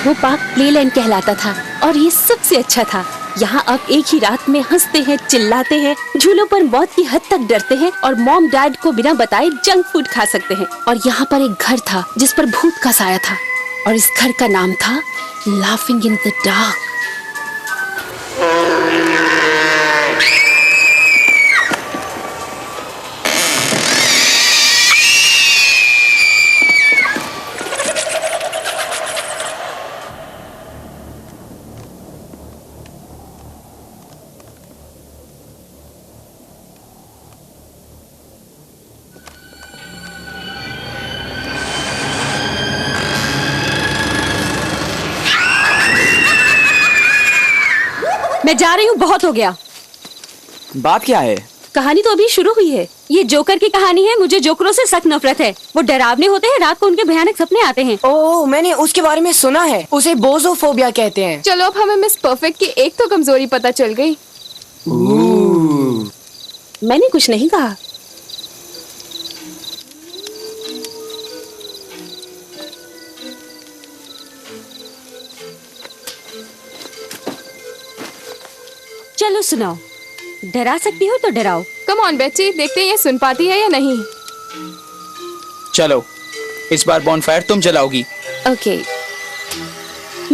वो park playland कहलाता था और ये सबसे अच्छा था। यहाँ अब एक ही रात में हंसते हैं, चिल्लाते हैं, झूलों पर मौत की हद तक डरते हैं और मॉम डैड को बिना बताए जंक फूड खा सकते हैं। और यहाँ पर एक घर था जिस पर भूत का साया था और इस घर का नाम था लाफिंग इन द डार्क। मैं जा रही हूँ, बहुत हो गया। बात क्या है? कहानी तो अभी शुरू हुई है। ये जोकर की कहानी है। मुझे जोकरों से सख्त नफरत है। वो डरावने होते हैं, रात को उनके भयानक सपने आते हैं। ओह, मैंने उसके बारे में सुना है। उसे बोजोफोबिया कहते हैं। चलो अब हमें मिस परफेक्ट की एक तो कमजोरी पता चल गई। मैंने कुछ नहीं कहा। चलो सुनाओ, डरा सकती हो तो डराओ। कम ऑन बेटी, देखते हैं ये सुन पाती है या नहीं। चलो, इस बार बॉनफायर तुम जलाओगी। ओके।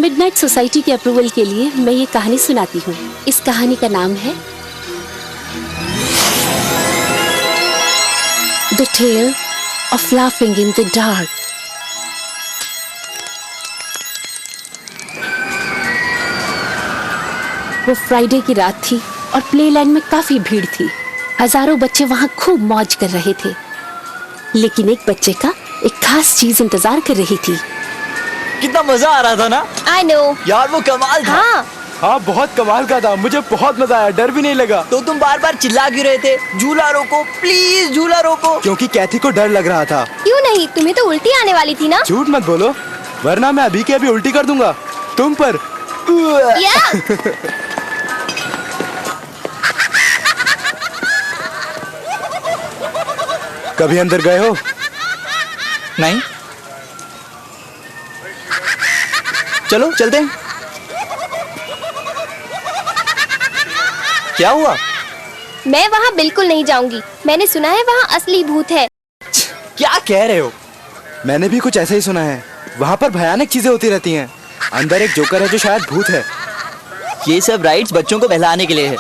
मिडनाइट सोसाइटी के अप्रूवल के लिए मैं ये कहानी सुनाती हूँ। इस कहानी का नाम है the tale of laughing in the dark. वो फ्राइडे की रात थी और प्लेलैंड में काफी भीड़ थी। हजारों बच्चे वहाँ खूब मौज कर रहे थे, लेकिन एक बच्चे का एक खास चीज इंतजार कर रही थी। कितना मजा आ रहा था ना। आई नो यार, वो कमाल था। हाँ, बहुत कमाल का था। मुझे बहुत मजा आया, डर भी नहीं लगा। तो तुम बार बार चिल्ला क्यों रहे थे? झूला रोको प्लीज, झूला रोको। क्योंकि कैथी को डर लग रहा था। क्यों नहीं, तुम्हें तो उल्टी आने वाली थी ना। झूठ मत बोलो, वरना मैं अभी के अभी उल्टी कर दूंगा तुम पर। कभी अंदर गए हो? नहीं। चलो चलते हैं। क्या हुआ? मैं वहाँ बिल्कुल नहीं जाऊंगी। मैंने सुना है वहाँ असली भूत है। क्या कह रहे हो? मैंने भी कुछ ऐसा ही सुना है। वहाँ पर भयानक चीजें होती रहती हैं। अंदर एक जोकर है जो शायद भूत है। ये सब राइड्स बच्चों को बहलाने के लिए है।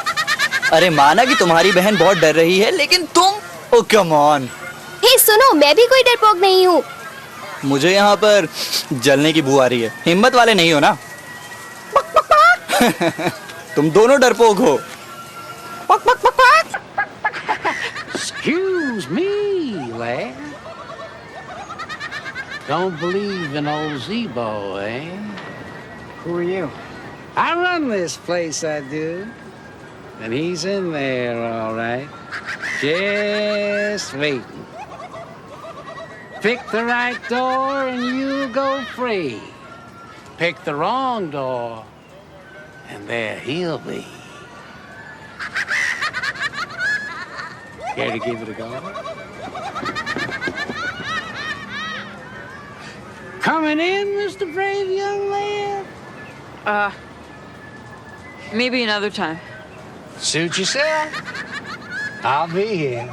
अरे माना कि तुम्हारी बहन बहुत डर रही है, लेकिन तुम, ओ कम ऑन। हे सुनो, मैं भी कोई डरपोक नहीं हूँ। मुझे यहाँ पर जलने की बू आ रही है। हिम्मत वाले नहीं हो ना? तुम दोनों डरपोक हो। Excuse me, lad. Don't believe in old Zebo, eh? Who are you? I run this place, I do. And he's in there, all right. Just waiting. Pick the right door and you'll go free. Pick the wrong door and there he'll be. Care to give it a go? Coming in, Mr. Brave Young Man? Maybe another time. Suit yourself. I'll be here.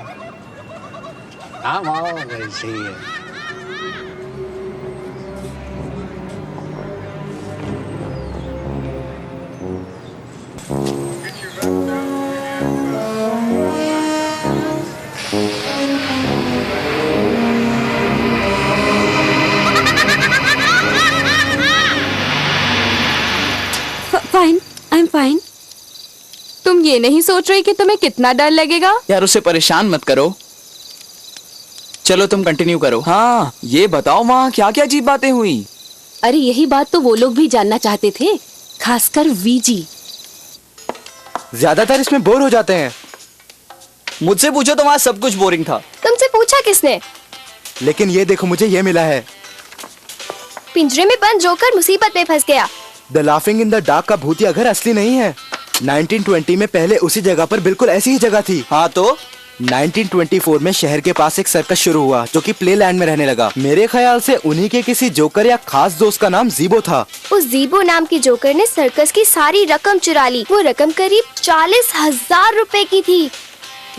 I'm always here. Fine, I am fine. तुम ये नहीं सोच रही कि तुम्हें कितना डर लगेगा? यार, उसे परेशान मत करो। चलो तुम कंटिन्यू करो। हाँ, ये बताओ वहाँ क्या क्या अजीब बातें हुई? अरे यही बात तो वो लोग भी जानना चाहते थे, खासकर वीजी। ज्यादातर इसमें बोर हो जाते हैं। मुझसे पूछो तो वहाँ सब कुछ बोरिंग था। तुमसे पूछा किसने? लेकिन ये देखो, मुझे ये मिला है। पिंजरे में बंद जोकर मुसीबत में फंस गया। The laughing in the dark का भूतिया घर असली नहीं है। 1920 में पहले उसी जगह पर बिल्कुल ऐसी ही जगह थी। हाँ तो 1924 में शहर के पास एक सर्कस शुरू हुआ जो कि प्ले लैंड में रहने लगा। मेरे ख्याल से उन्हीं के किसी जोकर या खास दोस्त का नाम जीबो था। उस जीबो नाम के जोकर ने सर्कस की सारी रकम चुरा ली। वो रकम करीब 40,000 रुपए की थी।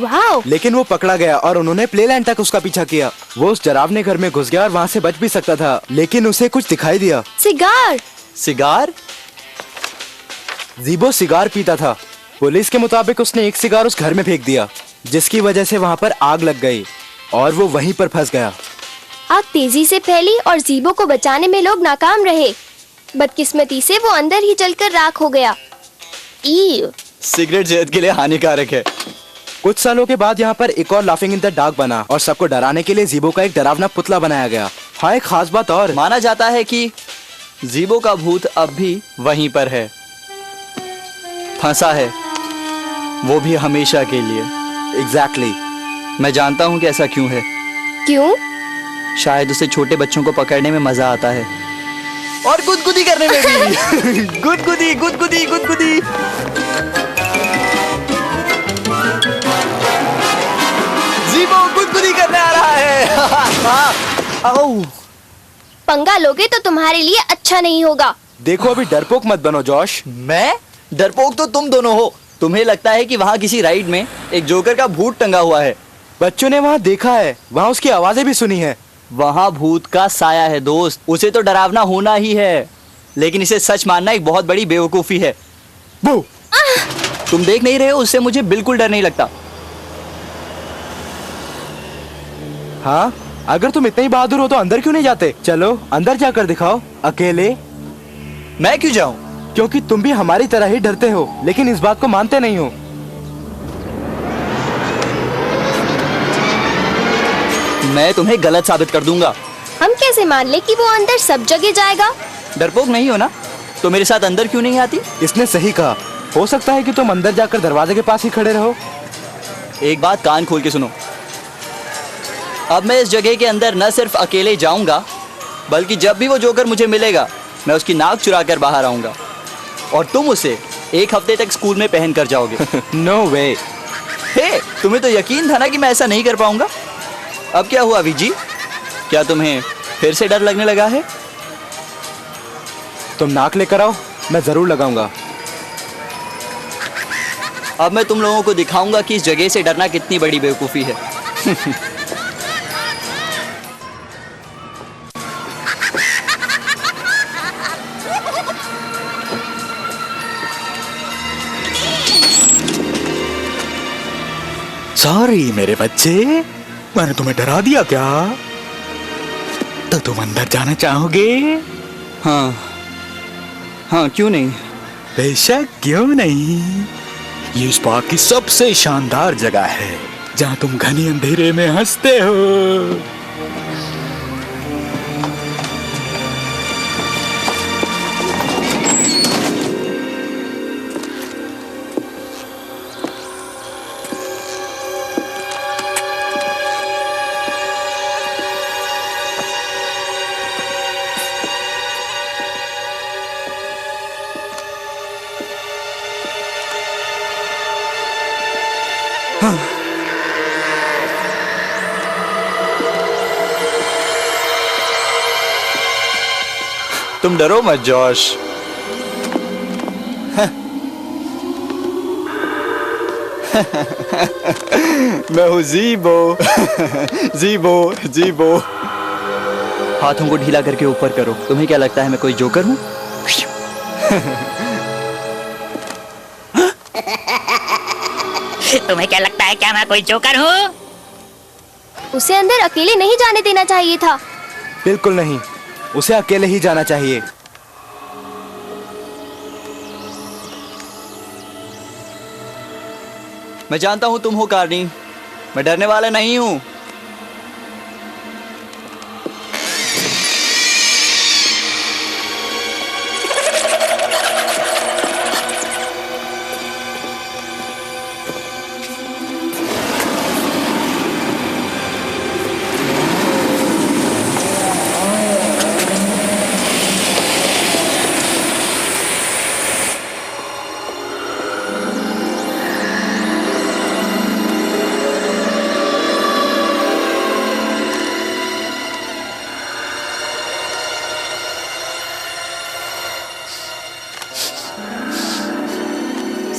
वाह! लेकिन वो पकड़ा गया और उन्होंने प्ले लैंड तक उसका पीछा किया। वो उस डरावने घर में घुस गया और वहाँ से बच भी सकता था, लेकिन उसे कुछ दिखाई दिया। सिगार। सिगार? जीबो सिगार पीता था। पुलिस के मुताबिक उसने एक सिगार उस घर में फेंक दिया, जिसकी वजह से वहाँ पर आग लग गई और वो वहीं पर फंस गया। आग तेजी से फैली और जीबो को बचाने में लोग नाकाम रहे। बदकिस्मती से वो अंदर ही जलकर राख हो गया। ई सिगरेट सेहत के लिए हानिकारक है। कुछ सालों के बाद यहाँ पर एक और लाफिंग इन द डार्क बना और सबको डराने के लिए जीबो का एक डरावना पुतला बनाया गया। हाँ, एक खास बात और, माना जाता है कि जीबो का भूत अब भी वहीं पर है, फंसा है, वो भी हमेशा के लिए। एग्जैक्टली। मैं जानता हूँ कि ऐसा क्यों है। क्यों? शायद उसे छोटे बच्चों को पकड़ने में मजा आता है और गुदगुदी करने में भी। गुदगुदी गुदगुदी गुदगुदी। जीबो गुदगुदी करने आ रहा है। आओ। पंगा लोगे तो तुम्हारे लिए अच्छा नहीं होगा। देखो, अभी डरपोक मत बनो जॉश। मैं? डरपोक तो तुम दोनों हो। तुम्हें लगता है कि वहाँ किसी राइड में एक जोकर का भूत टंगा हुआ है। बच्चों ने वहाँ देखा है, वहाँ उसकी आवाजें भी सुनी है। वहाँ भूत का साया है दोस्त, उसे तो डरावना होना ही है, लेकिन इसे सच मानना एक बहुत बड़ी बेवकूफी है। बू! तुम देख नहीं रहे हो, उससे मुझे बिल्कुल डर नहीं लगता। हाँ, अगर तुम इतने ही बहादुर हो तो अंदर क्यों नहीं जाते? चलो अंदर जाकर दिखाओ, अकेले। मैं क्यों जाऊं? क्योंकि तुम भी हमारी तरह ही डरते हो, लेकिन इस बात को मानते नहीं हो। मैं तुम्हें गलत साबित कर दूंगा। हम कैसे मान ले कि वो अंदर सब जगह जाएगा? डरपोक नहीं हो ना, तो मेरे साथ अंदर क्यों नहीं आती? इसने सही कहा। हो सकता है कि तुम अंदर जाकर दरवाजे के पास ही खड़े रहो। एक बात कान खोल के सुनो, अब मैं इस जगह के अंदर न सिर्फ अकेले जाऊंगा, बल्कि जब भी वो जोकर मुझे मिलेगा, मैं उसकी नाक चुरा कर बाहर आऊंगा और तुम उसे 1 हफ्ते तक स्कूल में पहन कर जाओगे। नो वे। हे, तुम्हें तो यकीन था ना कि मैं ऐसा नहीं कर पाऊंगा। अब क्या हुआ विजी? क्या तुम्हें फिर से डर लगने लगा है? तुम नाक लेकर आओ, मैं जरूर लगाऊंगा। अब मैं तुम लोगों को दिखाऊंगा कि इस जगह से डरना कितनी बड़ी बेवकूफी है। सॉरी मेरे बच्चे, मैंने तुम्हें डरा दिया क्या? तो तुम अंदर जाना चाहोगे? हाँ हाँ, क्यों नहीं? बेशक, क्यों नहीं। ये इस पार्क की सबसे शानदार जगह है जहाँ तुम घने अंधेरे में हंसते हो। तुम डरो मत जॉश। मैं हूँ जीबो। जीबो जीबो। हाथों को ढीला करके ऊपर करो। तुम्हें क्या लगता है मैं कोई जोकर हूँ? तुम्हें क्या लगता है क्या मैं कोई जोकर हूँ? उसे अंदर अकेले नहीं जाने देना चाहिए था। बिल्कुल नहीं, उसे अकेले ही जाना चाहिए। मैं जानता हूँ तुम हो कार्नी, मैं डरने वाला नहीं हूँ।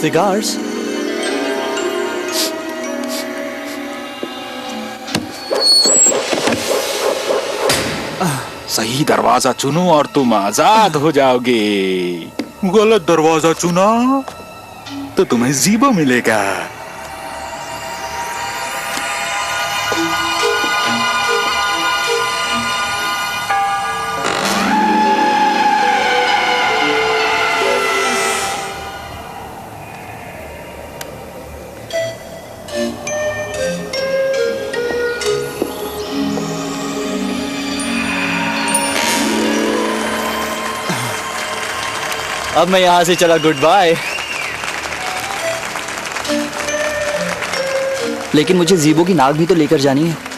सिगार्स? सही दरवाजा चुनो और तुम आजाद हो जाओगे। गलत दरवाजा चुना तो तुम्हें जीबो मिलेगा। अब मैं यहां से चला, गुड बाय। लेकिन मुझे जीबो की नाक भी तो लेकर जानी है।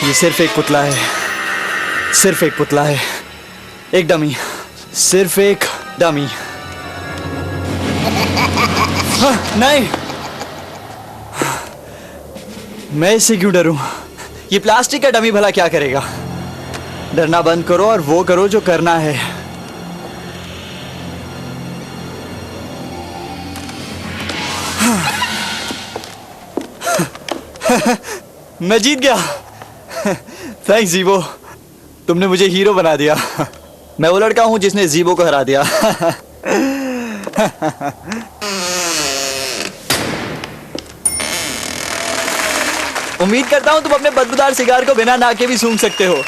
ये सिर्फ एक पुतला है, सिर्फ एक पुतला है, एक डमी, सिर्फ एक डमी। नहीं, मैं इससे क्यों डरूं? ये प्लास्टिक का डमी भला क्या करेगा? डरना बंद करो और वो करो जो करना है। मैं जीत गया। थैंक्स जीबो, तुमने मुझे हीरो बना दिया। मैं वो लड़का हूं जिसने जीबो को हरा दिया। उम्मीद करता हूं तुम अपने बदबूदार सिगार को बिना नाक के भी सूंघ सकते हो।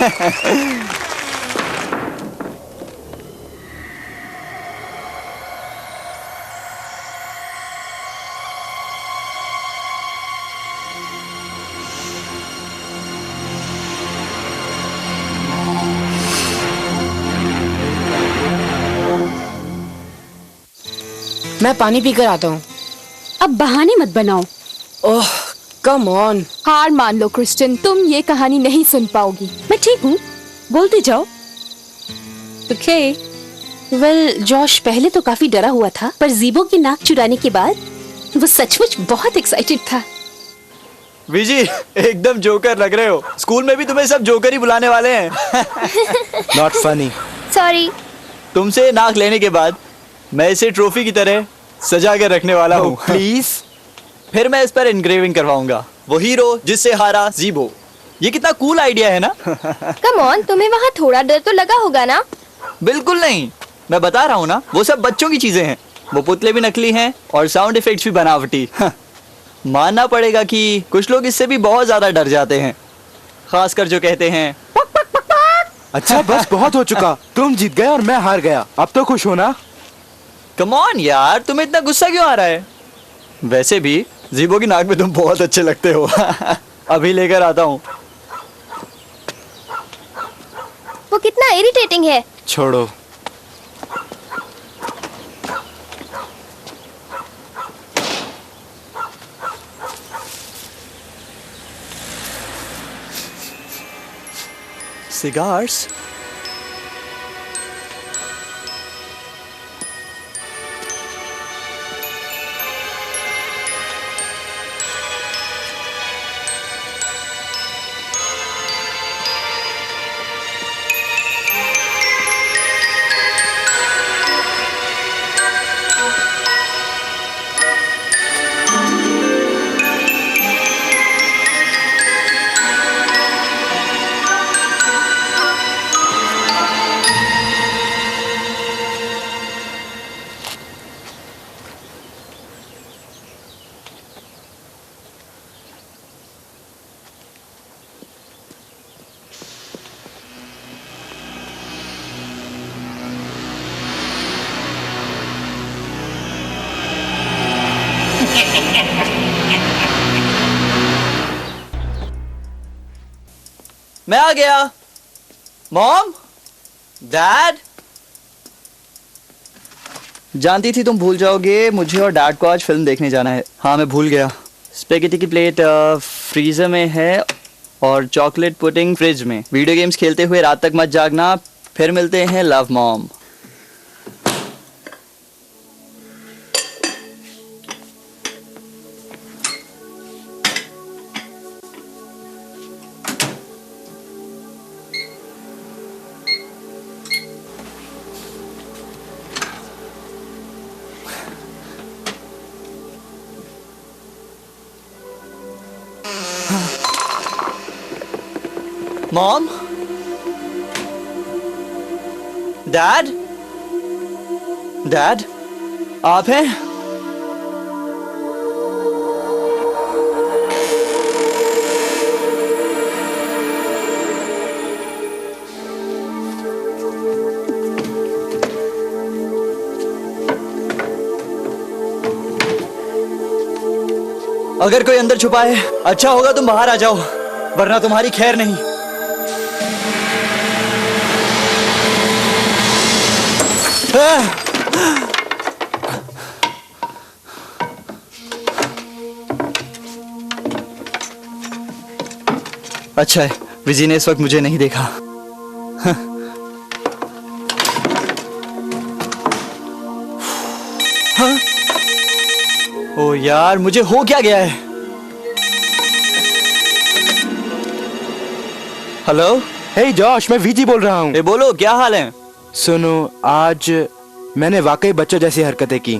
मैं पानी पीकर आता हूँ। अब बहाने मत बनाओ। ओह कम ऑन। हार मान लो क्रिस्टिन, तुम ये कहानी नहीं सुन पाओगी। मैं ठीक हूँ, बोलते जाओ। ओके, वेल जॉश पहले तो काफी डरा हुआ था, पर जीबो की नाक चुराने के बाद वो सचमुच बहुत एक्साइटेड था। विजी, एकदम जोकर लग रहे हो। स्कूल में भी तुम्हें सब जोकर ही बुलाने वाले हैं। Not funny. सॉरी। तुमसे नाक लेने के बाद मैं इसे ट्रॉफी की तरह सजा कर रखने वाला हूँ। प्लीज। फिर मैं इस पर एनग्रेविंग करवाऊंगा, वो हीरो जिससे हारा जीबो। ये कितना कूल आइडिया है ना? कम ऑन, तुम्हें वहाँ थोड़ा डर तो लगा होगा ना? बिल्कुल नहीं, मैं बता रहा हूँ ना, वो सब बच्चों की चीजें हैं। वो पुतले भी नकली हैं और साउंड इफेक्ट्स भी बनावटी। मानना पड़ेगा कि कुछ लोग इससे भी बहुत ज्यादा डर जाते हैं, खासकर जो कहते हैं। अच्छा बस बहुत हो चुका, तुम जीत गए और मैं हार गया। अब तो खुश हो ना? कम ऑन यार, तुम्हें इतना गुस्सा क्यों आ रहा है? वैसे भी जीबो की नाक में तुम बहुत अच्छे लगते हो। अभी लेकर आता हूँ। वो कितना इरिटेटिंग है। छोड़ो। सिगार्स? मैं आ गया। Mom, dad. जानती थी तुम भूल जाओगे। मुझे और डैड को आज फिल्म देखने जाना है। हाँ, मैं भूल गया। स्पेगेटी की प्लेट फ्रीजर में है और चॉकलेट पुडिंग फ्रिज में। वीडियो गेम्स खेलते हुए रात तक मत जागना। फिर मिलते हैं, love mom. Mom, dad, dad, आप हैं? अगर कोई अंदर छुपा है, अच्छा होगा तुम बाहर आ जाओ, वरना तुम्हारी खैर नहीं। अच्छा है विजी ने इस वक्त मुझे नहीं देखा। हाँ? ओ यार, मुझे हो क्या गया है? हेलो, हे जॉश, मैं वीजी बोल रहा हूँ। बोलो, क्या हाल है? सुनो, आज मैंने वाकई बच्चों जैसी हरकतें की।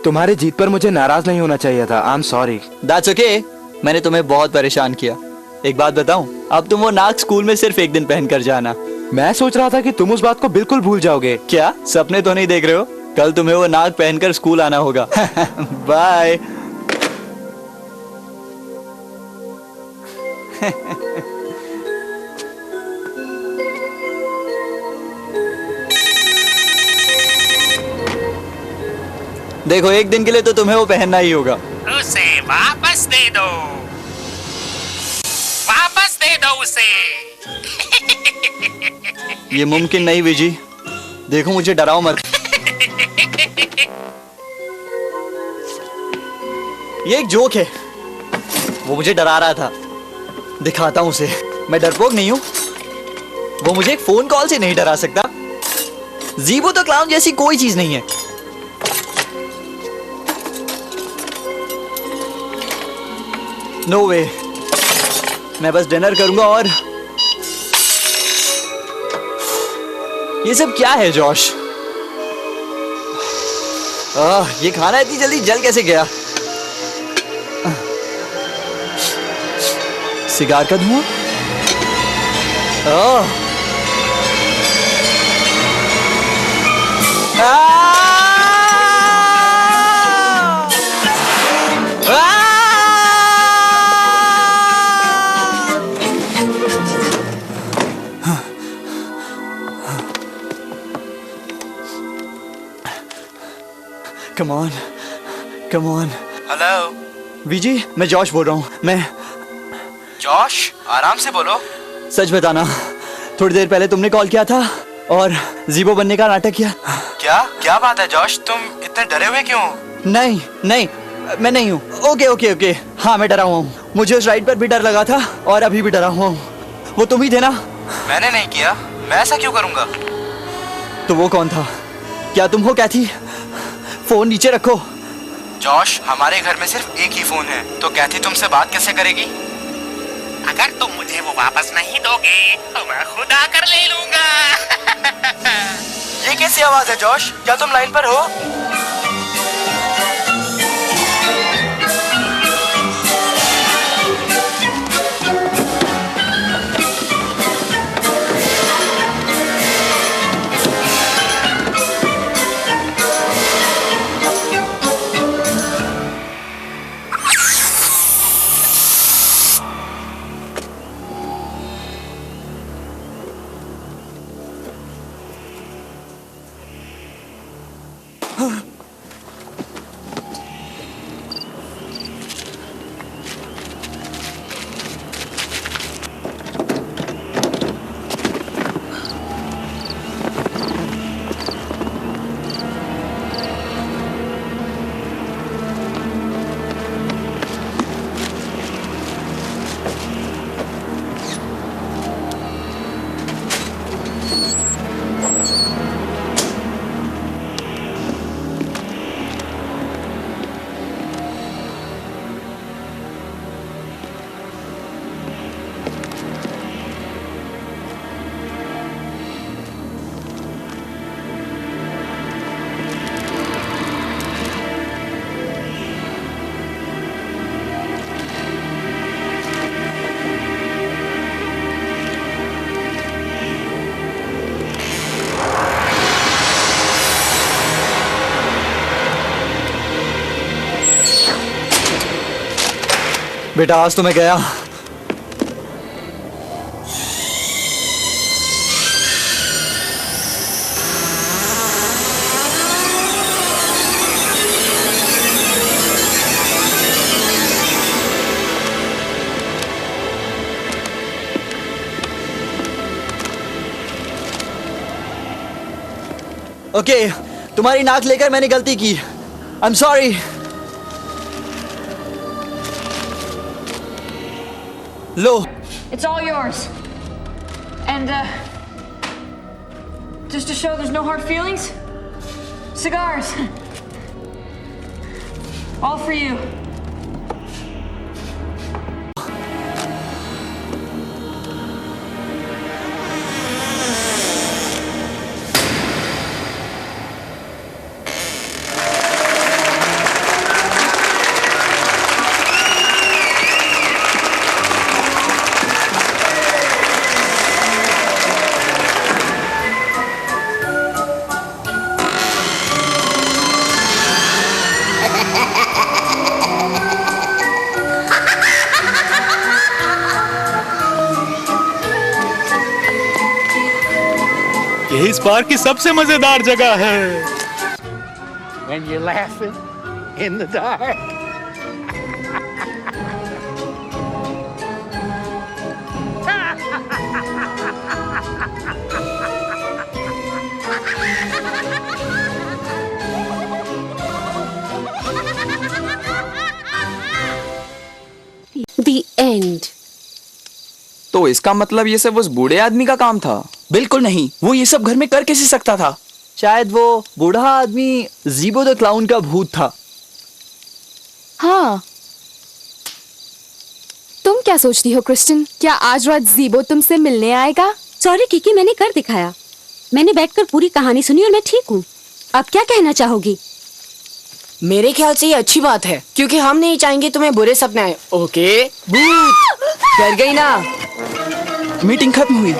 तुम्हारी जीत पर मुझे नाराज नहीं होना चाहिए था। I am sorry. That's okay. मैंने तुम्हें बहुत परेशान किया। एक बात बताऊं, अब तुम वो नाक स्कूल में सिर्फ एक दिन पहन कर जाना। मैं सोच रहा था कि तुम उस बात को बिल्कुल भूल जाओगे। क्या सपने तो नहीं देख रहे हो? कल तुम्हें वो नाक पहनकर स्कूल आना होगा। बाय। देखो, एक दिन के लिए तो तुम्हें वो पहनना ही होगा। उसे वापस दे दो, वापस दे दो उसे। ये मुमकिन नहीं विजी। देखो, मुझे डराओ मत। ये एक जोक है। वो मुझे डरा रहा था। दिखाता हूं उसे। मैं डरपोक नहीं हूं। वो मुझे एक फोन कॉल से नहीं डरा सकता। जीबो तो क्लाउन जैसी कोई चीज नहीं है। नो वे। मैं बस डिनर करूंगा और ये सब क्या है जॉश? ये खाना इतनी जल्दी जल कैसे गया? सिगार का धुआं? Come on, come on. Hello Viji, मैं जॉश बोल रहा हूँ। मैं जॉश, आराम से बोलो। सच बताना, थोड़ी देर पहले तुमने कॉल किया था और जीबो बनने का नाटक किया। क्या क्या बात है जॉश, तुम इतने डरे हुए क्यों? नहीं नहीं, मैं नहीं हूँ। ओके ओके ओके, हाँ मैं डरा हुआ हूँ। मुझे उस राइड पर भी डर लगा था और अभी भी डरा हुआ हूँ। वो तुम ही थे ना? मैंने नहीं किया। मैं ऐसा क्यों करूंगा? तो वो कौन था? क्या तुम हो कैथी? फोन नीचे रखो। जॉश, हमारे घर में सिर्फ एक ही फोन है, तो कैथी तुमसे बात कैसे करेगी? अगर तुम मुझे वो वापस नहीं दोगे तो मैं खुद आकर ले लूंगा। ये कैसी आवाज है जॉश? क्या तुम लाइन पर हो? बेटा आज तो मैं गया। ओके, तुम्हारी नाक लेकर मैंने गलती की। I am sorry. Low, It's all yours. And, just to show there's no hard feelings, cigars. All for you. ये इस पार्क की सबसे मजेदार जगह है। When you're laughing in the dark. The end. तो इसका मतलब ये सब उस बूढ़े आदमी का काम था? बिल्कुल नहीं, वो ये सब घर में कर कैसे सकता था? शायद वो बूढ़ा आदमी ज़ीबो द क्लाउन का भूत था। हाँ, तुम क्या सोचती हो क्रिस्टन? क्या आज रात ज़ीबो तुमसे मिलने आएगा? सॉरी किकी, मैंने कर दिखाया। मैंने बैठकर पूरी कहानी सुनी और मैं ठीक हूँ। अब क्या कहना चाहोगी? मेरे ख्याल से ये अच्छी बात है, क्योंकि हम नहीं चाहेंगे तुम्हें बुरे सपने आए। ओके, भूत डर गई ना? मीटिंग खत्म हुई।